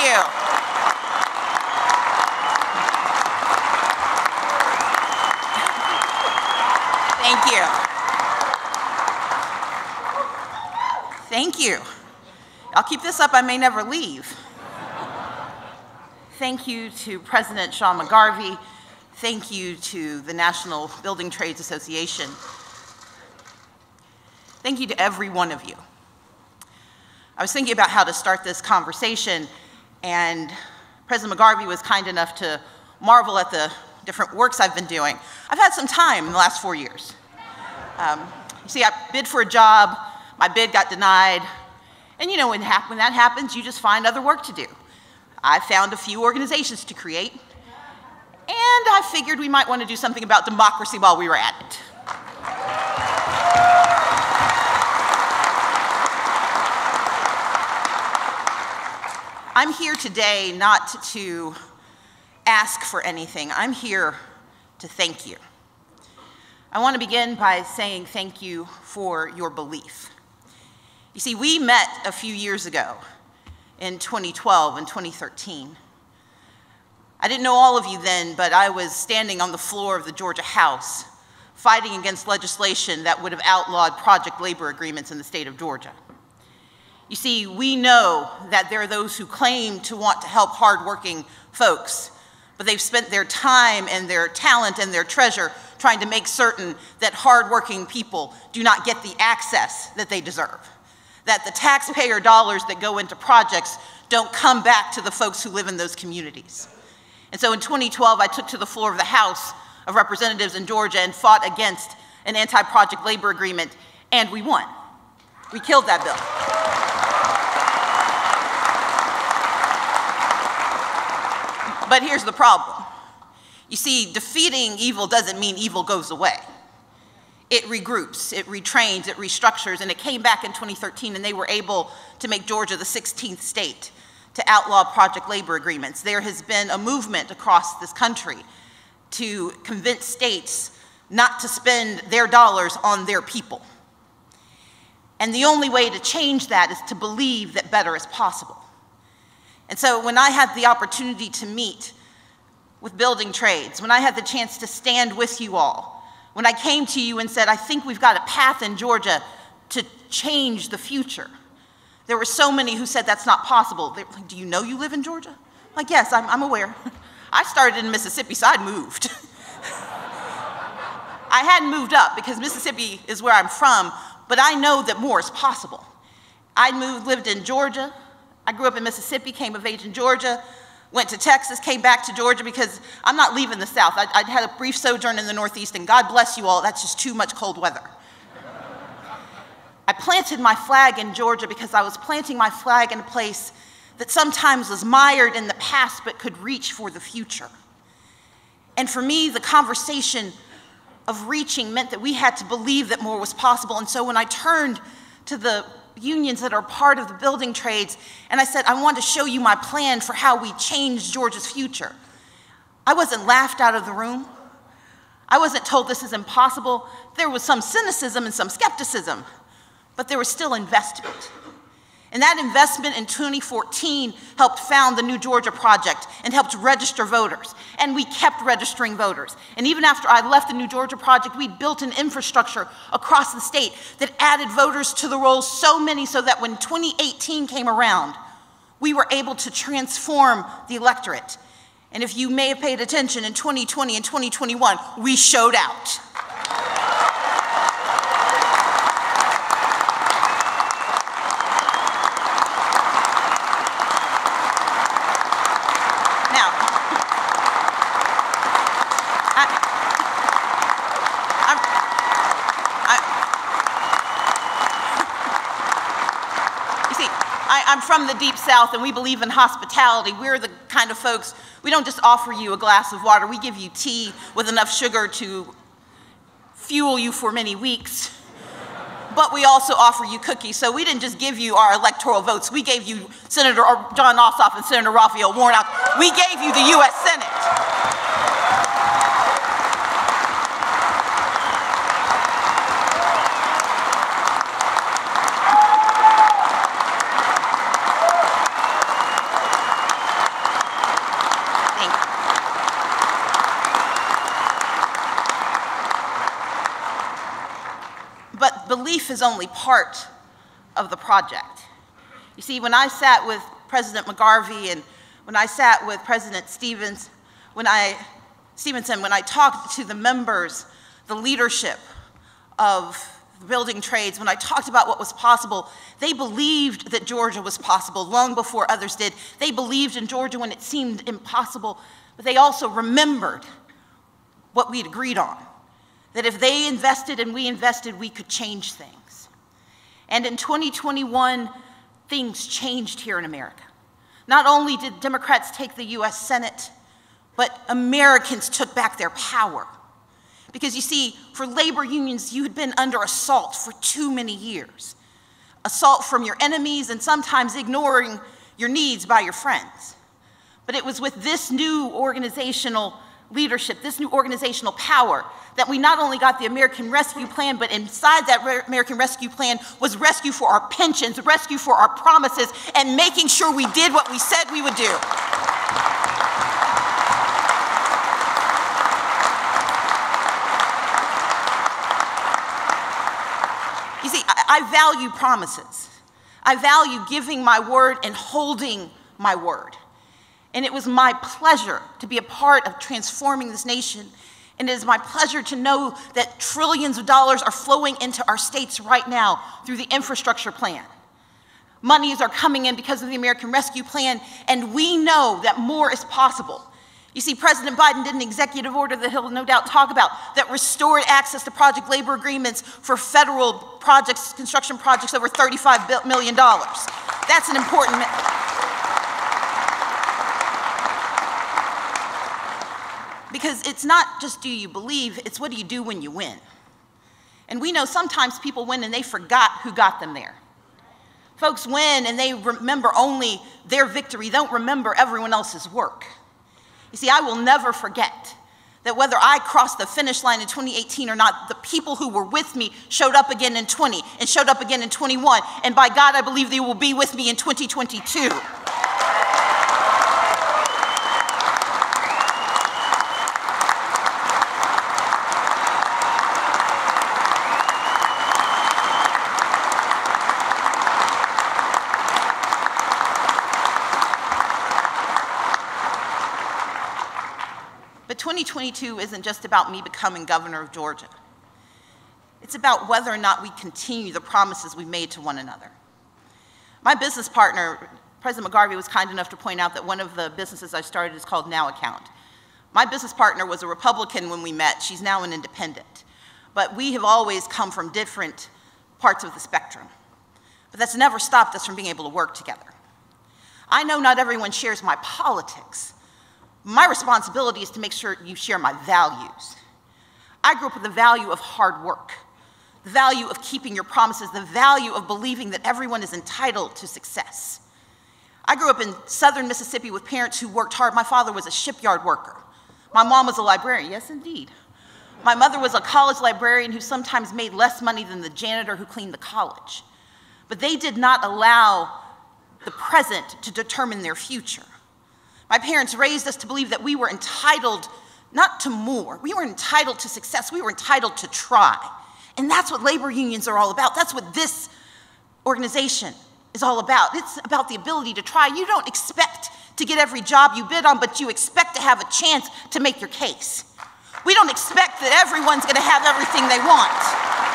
you. Thank you. Thank you. I'll keep this up, I may never leave. Thank you to President Sean McGarvey. Thank you to the National Building Trades Association. Thank you to every one of you. I was thinking about how to start this conversation, and President McGarvey was kind enough to marvel at the different works I've been doing. I've had some time in the last 4 years. You see, I bid for a job, my bid got denied, and you know when that happens, you just find other work to do. I found a few organizations to create, and I figured we might want to do something about democracy while we were at it. I'm here today not to ask for anything. I'm here to thank you. I want to begin by saying thank you for your belief. You see, we met a few years ago in 2012 and 2013. I didn't know all of you then, but I was standing on the floor of the Georgia House fighting against legislation that would have outlawed project labor agreements in the state of Georgia. You see, we know that there are those who claim to want to help hardworking folks, but they've spent their time and their talent and their treasure trying to make certain that hardworking people do not get the access that they deserve, that the taxpayer dollars that go into projects don't come back to the folks who live in those communities. And so in 2012, I took to the floor of the House of Representatives in Georgia and fought against an anti-project labor agreement, and we won. We killed that bill. But here's the problem. You see, defeating evil doesn't mean evil goes away. It regroups, it retrains, it restructures, and it came back in 2013, and they were able to make Georgia the 16th state to outlaw project labor agreements. There has been a movement across this country to convince states not to spend their dollars on their people. And the only way to change that is to believe that better is possible. And so when I had the opportunity to meet with building trades, when I had the chance to stand with you all, when I came to you and said, I think we've got a path in Georgia to change the future, there were so many who said that's not possible. They were like, do you know you live in Georgia? I'm like, yes, I'm aware. I started in Mississippi, so I moved. I hadn't moved up because Mississippi is where I'm from, but I know that more is possible. I lived in Georgia. I grew up in Mississippi, came of age in Georgia, went to Texas, came back to Georgia because I'm not leaving the South. I'd had a brief sojourn in the Northeast, and God bless you all, that's just too much cold weather. I planted my flag in Georgia because I was planting my flag in a place that sometimes was mired in the past but could reach for the future. And for me, the conversation of reaching meant that we had to believe that more was possible. And so when I turned to the unions that are part of the building trades, and I said, I want to show you my plan for how we change Georgia's future, I wasn't laughed out of the room. I wasn't told this is impossible. There was some cynicism and some skepticism, but there was still investment. And that investment in 2014 helped found the New Georgia Project and helped register voters. And we kept registering voters. And even after I left the New Georgia Project, we built an infrastructure across the state that added voters to the rolls, so many so that when 2018 came around, we were able to transform the electorate. And if you may have paid attention, in 2020 and 2021, we showed out. I'm from the Deep South, and we believe in hospitality. We're the kind of folks, we don't just offer you a glass of water, we give you tea with enough sugar to fuel you for many weeks. But we also offer you cookies. So we didn't just give you our electoral votes, we gave you Senator John Ossoff and Senator Raphael Warnock. We gave you the US Senate. belief is only part of the project. You see, when I sat with President McGarvey and when I sat with President Stevenson, when I talked to the members, the leadership of the building trades, when I talked about what was possible, they believed that Georgia was possible long before others did. They believed in Georgia when it seemed impossible, but they also remembered what we'd agreed on, that if they invested and we invested, we could change things. And in 2021, things changed here in America. Not only did Democrats take the US Senate, but Americans took back their power. Because you see, for labor unions, you had been under assault for too many years. Assault from your enemies and sometimes ignoring your needs by your friends. But it was with this new organizational leadership, this new organizational power, that we not only got the American Rescue Plan, but inside that American Rescue Plan was rescue for our pensions, rescue for our promises, and making sure we did what we said we would do. You see, I value promises. I value giving my word and holding my word. And it was my pleasure to be a part of transforming this nation. And it is my pleasure to know that trillions of dollars are flowing into our states right now through the infrastructure plan. Monies are coming in because of the American Rescue Plan, and we know that more is possible. You see, President Biden did an executive order that he'll no doubt talk about that restored access to project labor agreements for federal projects, construction projects over $35 million. That's an important. Because it's not just do you believe, it's what do you do when you win. And we know sometimes people win and they forgot who got them there. Folks win and they remember only their victory, don't remember everyone else's work. You see, I will never forget that whether I crossed the finish line in 2018 or not, the people who were with me showed up again in 20 and showed up again in 21. And by God, I believe they will be with me in 2022. But 2022 isn't just about me becoming governor of Georgia. It's about whether or not we continue the promises we made to one another. My business partner, President McGarvey, was kind enough to point out that one of the businesses I started is called Now Account. My business partner was a Republican when we met. She's now an independent. But we have always come from different parts of the spectrum. But that's never stopped us from being able to work together. I know not everyone shares my politics. My responsibility is to make sure you share my values. I grew up with the value of hard work, the value of keeping your promises, the value of believing that everyone is entitled to success. I grew up in southern Mississippi with parents who worked hard. My father was a shipyard worker. My mom was a librarian, yes indeed. My mother was a college librarian who sometimes made less money than the janitor who cleaned the college. But they did not allow the present to determine their future. My parents raised us to believe that we were entitled not to more. We were entitled to success. We were entitled to try. And that's what labor unions are all about. That's what this organization is all about. It's about the ability to try. You don't expect to get every job you bid on, but you expect to have a chance to make your case. We don't expect that everyone's going to have everything they want.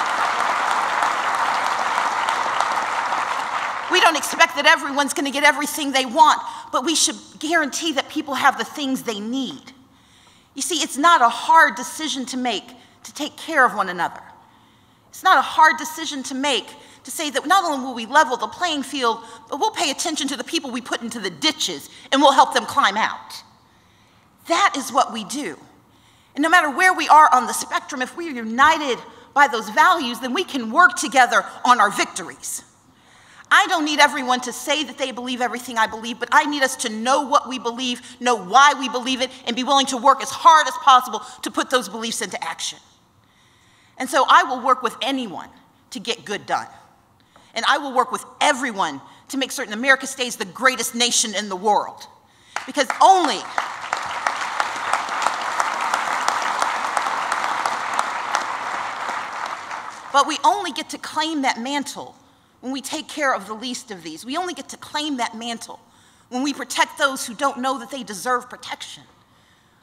We don't expect that everyone's going to get everything they want, but we should guarantee that people have the things they need. You see, it's not a hard decision to make to take care of one another. It's not a hard decision to make to say that not only will we level the playing field, but we'll pay attention to the people we put into the ditches and we'll help them climb out. That is what we do. And no matter where we are on the spectrum, if we're united by those values, then we can work together on our victories. I don't need everyone to say that they believe everything I believe, but I need us to know what we believe, know why we believe it, and be willing to work as hard as possible to put those beliefs into action. And so I will work with anyone to get good done. And I will work with everyone to make certain America stays the greatest nation in the world. Because only But we only get to claim that mantle when we take care of the least of these. We only get to claim that mantle when we protect those who don't know that they deserve protection.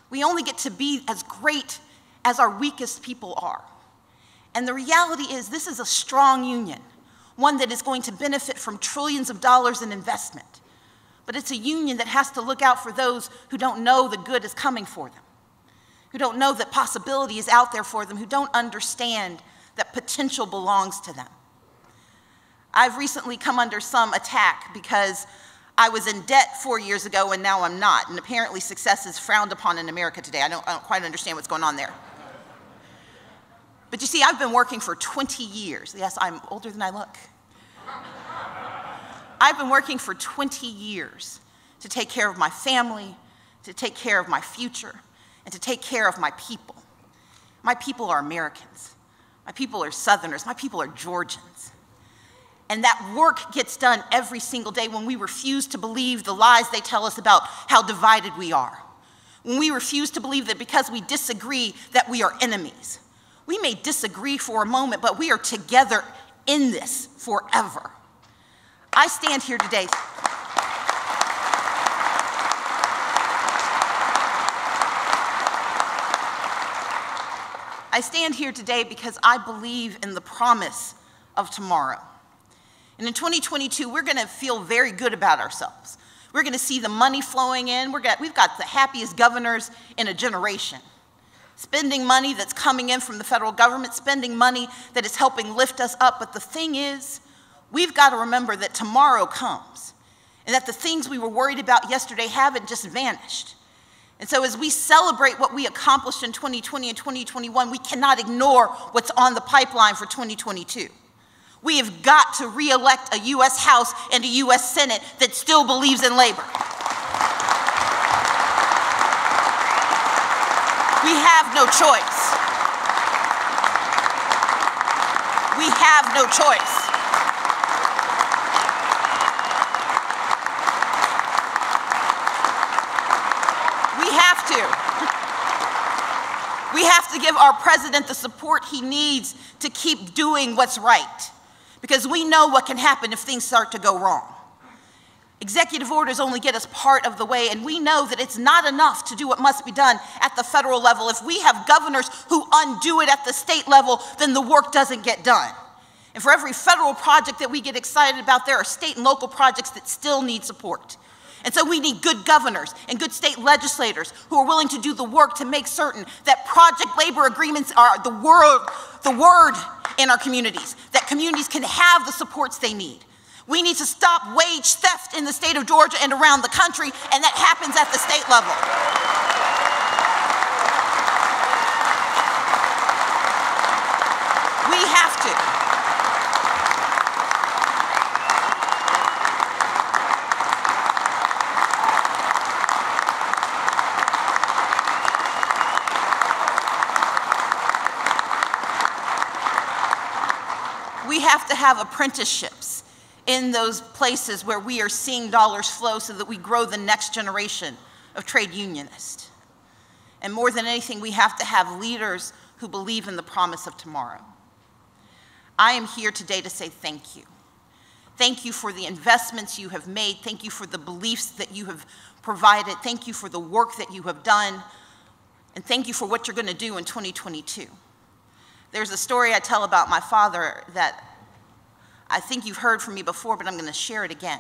We only get to be as great as our weakest people are. And the reality is, this is a strong union, one that is going to benefit from trillions of dollars in investment. But it's a union that has to look out for those who don't know the good is coming for them, who don't know that possibility is out there for them, who don't understand that potential belongs to them. I've recently come under some attack because I was in debt 4 years ago and now I'm not, and apparently success is frowned upon in America today. I don't quite understand what's going on there. But you see, I've been working for 20 years. Yes, I'm older than I look. I've been working for 20 years to take care of my family, to take care of my future, and to take care of my people. My people are Americans. My people are Southerners. My people are Georgians. And that work gets done every single day when we refuse to believe the lies they tell us about how divided we are. When we refuse to believe that because we disagree that we are enemies. We may disagree for a moment, but we are together in this forever. I stand here today. I stand here today because I believe in the promise of tomorrow. And in 2022, we're going to feel very good about ourselves. We're going to see the money flowing in. We've got the happiest governors in a generation. Spending money that's coming in from the federal government, spending money that is helping lift us up. But the thing is, we've got to remember that tomorrow comes and that the things we were worried about yesterday haven't just vanished. And so as we celebrate what we accomplished in 2020 and 2021, we cannot ignore what's on the pipeline for 2022. We have got to re-elect a U.S. House and a U.S. Senate that still believes in labor. We have no choice. We have no choice. We have to give our president the support he needs to keep doing what's right, because we know what can happen if things start to go wrong. Executive orders only get us part of the way, and we know that it's not enough to do what must be done at the federal level. If we have governors who undo it at the state level, then the work doesn't get done. And for every federal project that we get excited about, there are state and local projects that still need support. And so we need good governors and good state legislators who are willing to do the work to make certain that project labor agreements are the word in our communities, that communities can have the supports they need. We need to stop wage theft in the state of Georgia and around the country, and that happens at the state level. We have to. We have to have apprenticeships in those places where we are seeing dollars flow so that we grow the next generation of trade unionists. And more than anything, we have to have leaders who believe in the promise of tomorrow. I am here today to say thank you. Thank you for the investments you have made. Thank you for the beliefs that you have provided. Thank you for the work that you have done. And thank you for what you're going to do in 2022. There's a story I tell about my father that I think you've heard from me before, but I'm going to share it again.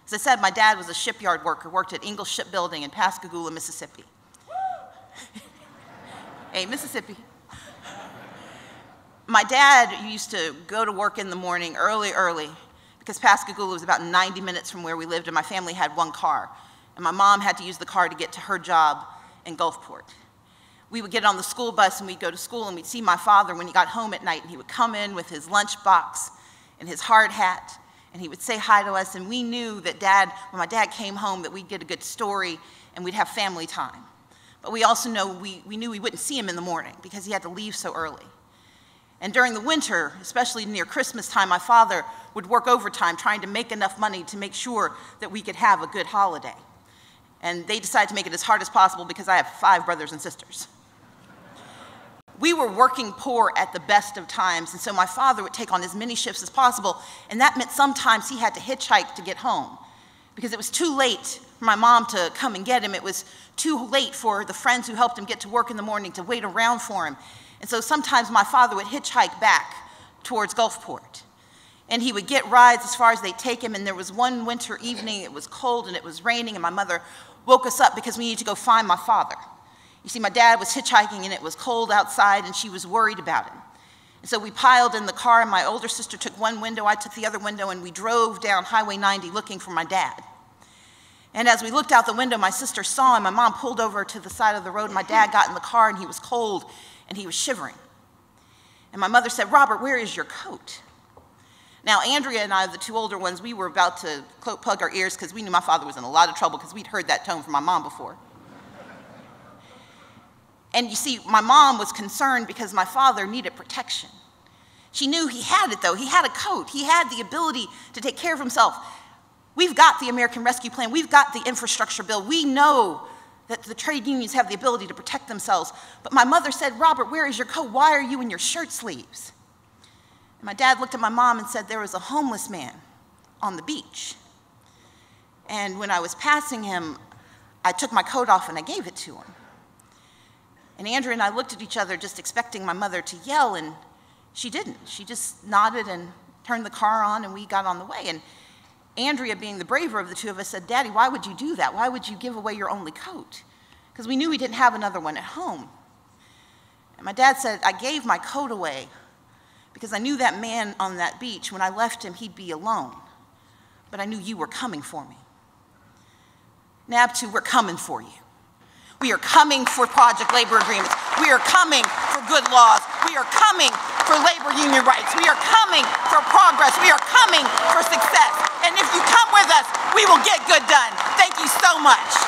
As I said, my dad was a shipyard worker, worked at Ingalls Shipbuilding in Pascagoula, Mississippi. Hey, Mississippi. My dad used to go to work in the morning early, because Pascagoula was about 90 minutes from where we lived, and my family had one car. And my mom had to use the car to get to her job in Gulfport. We would get on the school bus and we'd go to school and we'd see my father when he got home at night, and he would come in with his lunchbox and his hard hat, and he would say hi to us, and we knew that when my dad came home, that we'd get a good story and we'd have family time. But we also know we knew we wouldn't see him in the morning because he had to leave so early. And during the winter, especially near Christmas time, my father would work overtime trying to make enough money to make sure that we could have a good holiday. And they decided to make it as hard as possible because I have 5 brothers and sisters. We were working poor at the best of times, and so my father would take on as many shifts as possible, and that meant sometimes he had to hitchhike to get home because it was too late for my mom to come and get him. It was too late for the friends who helped him get to work in the morning to wait around for him. And so sometimes my father would hitchhike back towards Gulfport, and he would get rides as far as they'd take him. And there was one winter evening, it was cold and it was raining, and my mother woke us up because we needed to go find my father. You see, my dad was hitchhiking and it was cold outside and she was worried about him. And so we piled in the car, and my older sister took one window, I took the other window, and we drove down Highway 90 looking for my dad. And as we looked out the window, my sister saw him. My mom pulled over to the side of the road, and my dad got in the car and he was cold and he was shivering. And my mother said, "Robert, where is your coat?" Now, Andrea and I, the two older ones, we were about to plug our ears because we knew my father was in a lot of trouble because we'd heard that tone from my mom before. And you see, my mom was concerned because my father needed protection. She knew he had it, though. He had a coat. He had the ability to take care of himself. We've got the American Rescue Plan. We've got the infrastructure bill. We know that the trade unions have the ability to protect themselves. But my mother said, "Robert, where is your coat? Why are you in your shirt sleeves?" And my dad looked at my mom and said, "There was a homeless man on the beach. And when I was passing him, I took my coat off and I gave it to him." And Andrea and I looked at each other just expecting my mother to yell, and she didn't. She just nodded and turned the car on, and we got on the way. And Andrea, being the braver of the two of us, said, "Daddy, why would you do that? Why would you give away your only coat?" Because we knew we didn't have another one at home. And my dad said, "I gave my coat away because I knew that man on that beach, when I left him, he'd be alone. But I knew you were coming for me." NAB2, we're coming for you. We are coming for project labor agreements. We are coming for good laws. We are coming for labor union rights. We are coming for progress. We are coming for success. And if you come with us, we will get good done. Thank you so much.